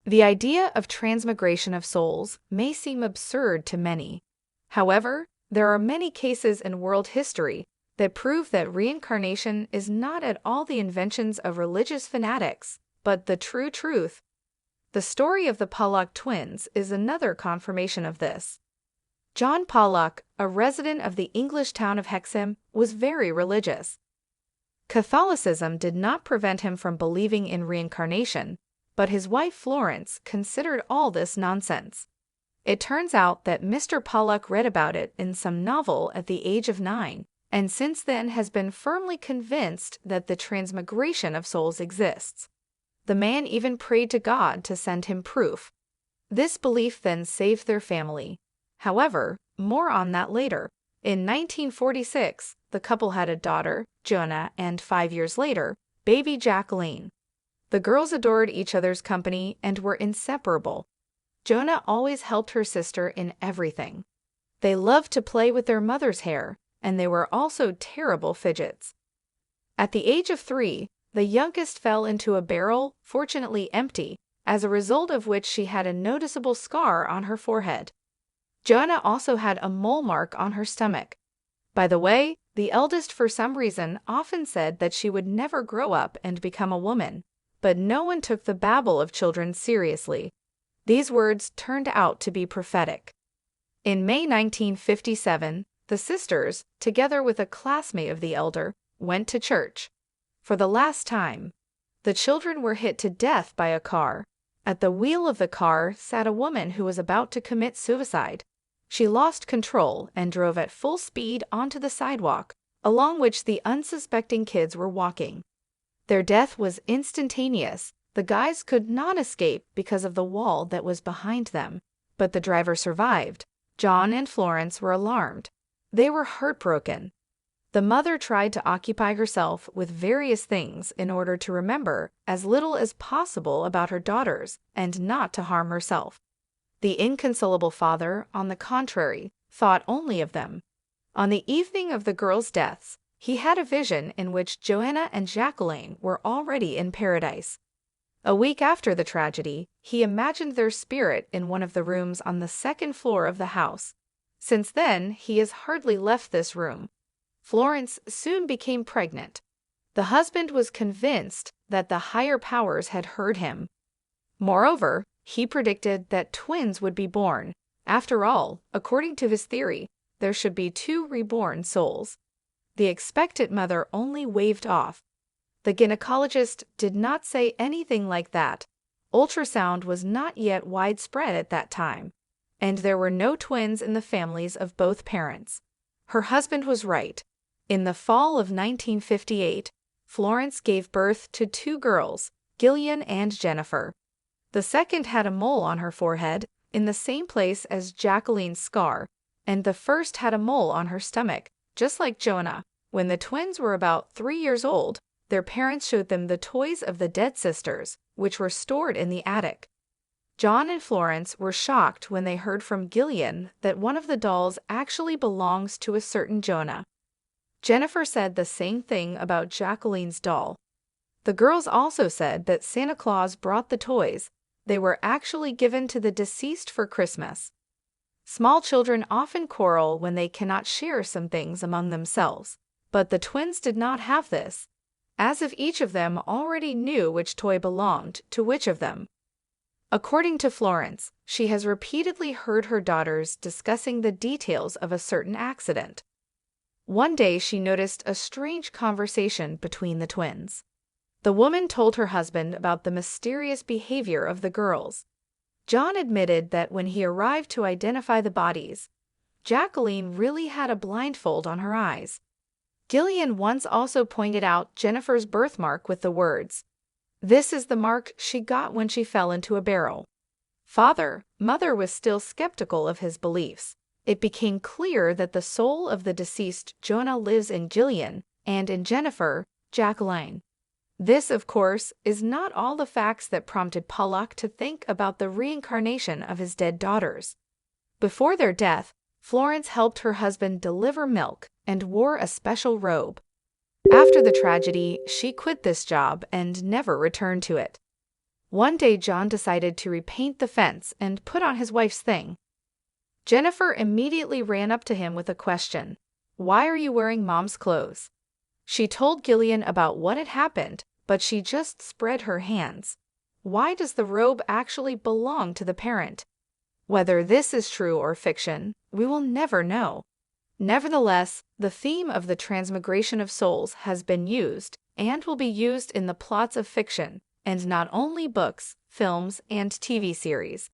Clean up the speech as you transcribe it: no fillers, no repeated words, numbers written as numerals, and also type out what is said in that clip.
The idea of transmigration of souls may seem absurd to many. However, there are many cases in world history that prove that reincarnation is not at all the inventions of religious fanatics, but the true truth. The story of the Pollock twins is another confirmation of this. John Pollock, a resident of the English town of Hexham, was very religious. Catholicism did not prevent him from believing in reincarnation, but his wife Florence considered all this nonsense. It turns out that Mr. Pollock read about it in some novel at the age of 9, and since then has been firmly convinced that the transmigration of souls exists. The man even prayed to God to send him proof. This belief then saved their family. However, more on that later. In 1946, the couple had a daughter, Jonah, and 5 years later, baby Jacqueline. The girls adored each other's company and were inseparable. Jonah always helped her sister in everything. They loved to play with their mother's hair, and they were also terrible fidgets. At the age of 3, the youngest fell into a barrel, fortunately empty, as a result of which she had a noticeable scar on her forehead. Jonah also had a mole mark on her stomach. By the way, the eldest for some reason often said that she would never grow up and become a woman, but no one took the babble of children seriously. These words turned out to be prophetic. In May 1957, the sisters, together with a classmate of the elder, went to church. For the last time, the children were hit to death by a car. At the wheel of the car sat a woman who was about to commit suicide. She lost control and drove at full speed onto the sidewalk, along which the unsuspecting kids were walking. Their death was instantaneous. The guys could not escape because of the wall that was behind them, but the driver survived. John and Florence were alarmed. They were heartbroken. The mother tried to occupy herself with various things in order to remember as little as possible about her daughters and not to harm herself. The inconsolable father, on the contrary, thought only of them. On the evening of the girls' deaths, he had a vision in which Joanna and Jacqueline were already in paradise. A week after the tragedy, he imagined their spirit in one of the rooms on the second floor of the house. Since then, he has hardly left this room. Florence soon became pregnant. The husband was convinced that the higher powers had heard him. Moreover, he predicted that twins would be born. After all, according to his theory, there should be 2 reborn souls. The expectant mother only waved off. The gynecologist did not say anything like that. Ultrasound was not yet widespread at that time, and there were no twins in the families of both parents. Her husband was right. In the fall of 1958, Florence gave birth to 2 girls, Gillian and Jennifer. The second had a mole on her forehead, in the same place as Jacqueline's scar, and the first had a mole on her stomach, just like Jonah. When the twins were about 3 years old, their parents showed them the toys of the dead sisters, which were stored in the attic. John and Florence were shocked when they heard from Gillian that one of the dolls actually belongs to a certain Jonah. Jennifer said the same thing about Jacqueline's doll. The girls also said that Santa Claus brought the toys. They were actually given to the deceased for Christmas. Small children often quarrel when they cannot share some things among themselves, but the twins did not have this, as if each of them already knew which toy belonged to which of them. According to Florence, she has repeatedly heard her daughters discussing the details of a certain accident. One day she noticed a strange conversation between the twins. The woman told her husband about the mysterious behavior of the girls. John admitted that when he arrived to identify the bodies, Jacqueline really had a blindfold on her eyes. Gillian once also pointed out Jennifer's birthmark with the words, "This is the mark she got when she fell into a barrel." Mother was still skeptical of his beliefs. It became clear that the soul of the deceased Jonah lives in Gillian and in Jennifer, Jacqueline. This, of course, is not all the facts that prompted Pollock to think about the reincarnation of his dead daughters. Before their death, Florence helped her husband deliver milk and wore a special robe. After the tragedy, she quit this job and never returned to it. One day, John decided to repaint the fence and put on his wife's thing. Jennifer immediately ran up to him with a question. "Why are you wearing Mom's clothes?" She told Gillian about what had happened, but she just spread her hands. Why does the robe actually belong to the parent? Whether this is true or fiction, we will never know. Nevertheless, the theme of the transmigration of souls has been used and will be used in the plots of fiction, and not only books, films, and TV series.